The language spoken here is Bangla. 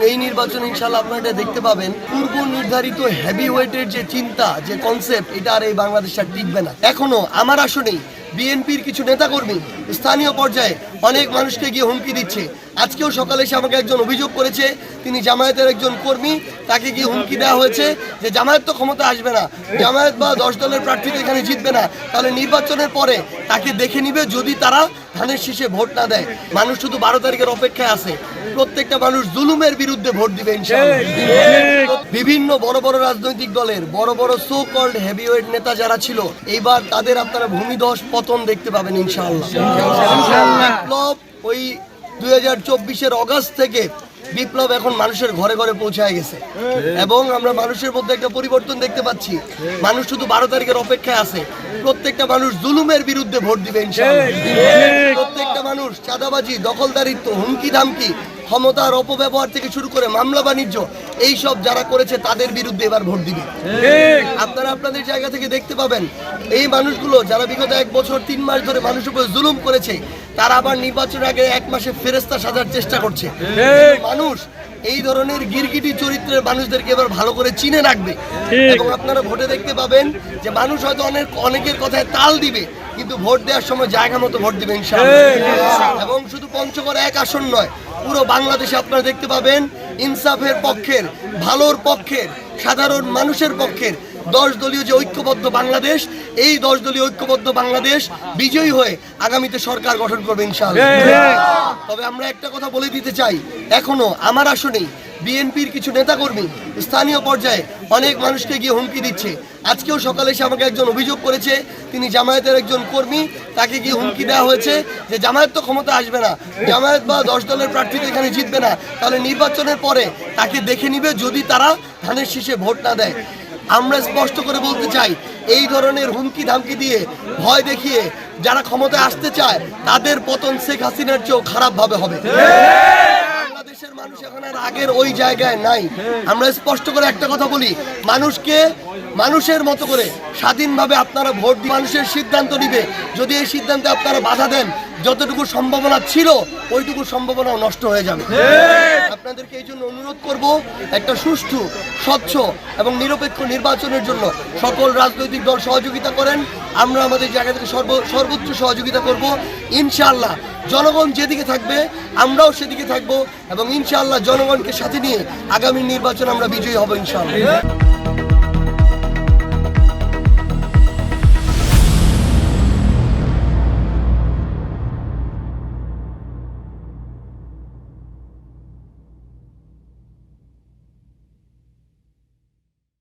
এই নির্বাচনে ইনশাআল্লাহ আপনারা দেখতে পাবেন পূর্ব নির্ধারিত হেভি ওয়েটের যে চিন্তা যে কনসেপ্ট এটা আর এই বাংলাদেশে আর টিকবে না। এখনো আমার আসনেই বিএনপির কিছু নেতাকর্মী স্থানীয় পর্যায়ে অনেক মানুষকে গিয়ে হুমকি দিচ্ছে। আজকেও সকালে এসে আমাকে একজন অভিযোগ করেছে, তিনি জামায়াতের একজন কর্মী, তাকে গিয়ে হুমকি দেওয়া হয়েছে যে জামায়াত তো ক্ষমতা আসবে না, জামায়াত বা 10 দলের প্রার্থী তো এখানে জিতবে না, তাহলে নির্বাচনের পরে তাকে দেখে নিবে যদি তারা ধানের শীষে ভোট না দেয়। মানুষ শুধু 12 তারিখের অপেক্ষায় আছে, প্রত্যেকটা মানুষ জুলুমের বিরুদ্ধে ভোট দিবে ইনশাআল্লাহ। বিভিন্ন বড় বড় রাজনৈতিক দলের বড় বড় সো কল্ড হেভিওয়েট নেতা যারা ছিল, এইবার তাদের আপনারা ভূমিধস পতন দেখতে পাবেন ইনশাআল্লাহ। বিপ্লব ওই 2024-এর অগাস্ট থেকে বিপ্লব এখন মানুষের ঘরে ঘরে পৌঁছায় গেছে এবং আমরা মানুষের মধ্যে একটা পরিবর্তন দেখতে পাচ্ছি। মানুষ শুধু 12 তারিখের অপেক্ষায় আছে, প্রত্যেকটা মানুষ জুলুমের বিরুদ্ধে ভোট দিবে ইনশাআল্লাহ। প্রত্যেকটা মানুষ চাঁদাবাজি, দখলদারিত্ব, হুমকি ধামকি, ক্ষমতার অপব্যবহার থেকে শুরু করে মামলা বাণিজ্য এইসব যারা করেছে তাদের বিরুদ্ধে এবার ভোট দিবে। আপনারা আপনাদের জায়গা থেকে দেখতে পাবেন এই মানুষগুলো যারা বিগত 1 বছর 3 মাস ধরে মানুষের উপর জুলুম করেছে, তারা আবার নির্বাচনের আগে 1 মাসে ফেরেস্তা সাজার চেষ্টা করছে। মানুষ এই ধরনের গিরগিটি চরিত্রের মানুষদেরকে এবার ভালো করে চিনে রাখবে এবং আপনারা ভোটে দেখতে পাবেন যে মানুষ হয়তো অনেকের কথায় তাল দিবে, কিন্তু ভোট দেওয়ার সময় জায়গা মতো ভোট দিবে ইনশাআল্লাহ। এবং শুধু পঞ্চগড় এক আসন নয়, পুরো বাংলাদেশে আপনারা দেখতে পাবেন ইনসাফের পক্ষের, ভালোর পক্ষের, সাধারণ মানুষের পক্ষের 10 দলীয় যে ঐক্যবদ্ধ বাংলাদেশ, এই 10 দলীয় ঐক্যবদ্ধ বাংলাদেশ বিজয়ী হয়ে আগামীতে সরকার গঠন করবে ইনশাআল্লাহ। তবে আমরা একটা কথা বলে দিতে চাই, এখনো আমার আসনেই বিএনপির কিছু নেতাকর্মী স্থানীয় পর্যায়ে অনেক মানুষকে গিয়ে হুমকি দিচ্ছে। আজকেও সকালে এসে আমাকে একজন অভিযোগ করেছে, তিনি জামায়াতের একজন কর্মী, তাকে গিয়ে হুমকি দেওয়া হয়েছে যে জামায়াত তো ক্ষমতা আসবে না, জামায়াত বা 10 দলের প্রার্থী তো এখানে জিতবে না, তাহলে নির্বাচনের পরে তাকে দেখে নিবে যদি তারা ধানের শীষে ভোট না দেয়। আমরা স্পষ্ট করে বলতে চাই, এই ধরনের হুমকি ধামকি দিয়ে ভয় দেখিয়ে যারা ক্ষমতায় আসতে চায় তাদের পতন শেখ হাসিনার চেয়েও খারাপভাবে হবে। বাংলাদেশের মানুষ এখন আর আগের ওই জায়গায় নাই। আমরা স্পষ্ট করে একটা কথা বলি, মানুষকে মানুষের মতো করে স্বাধীনভাবে আপনারা ভোট দিয়ে মানুষের সিদ্ধান্ত নিবে। যদি এই সিদ্ধান্তে আপনারা বাধা দেন, যতটুকু সম্ভাবনা ছিল ওইটুকু সম্ভাবনাও নষ্ট হয়ে যাবে। আপনাদেরকে এই জন্য অনুরোধ করব, একটা সুষ্ঠু, স্বচ্ছ এবং নিরপেক্ষ নির্বাচনের জন্য সকল রাজনৈতিক দল সহযোগিতা করেন। আমরা আমাদের জায়গা থেকে সর্বোচ্চ সহযোগিতা করব ইনশাআল্লাহ। জনগণ যেদিকে থাকবে আমরাও সেদিকে থাকবো এবং ইনশাআল্লাহ জনগণকে সাথে নিয়ে আগামী নির্বাচন আমরা বিজয়ী হব ইনশাআল্লাহ।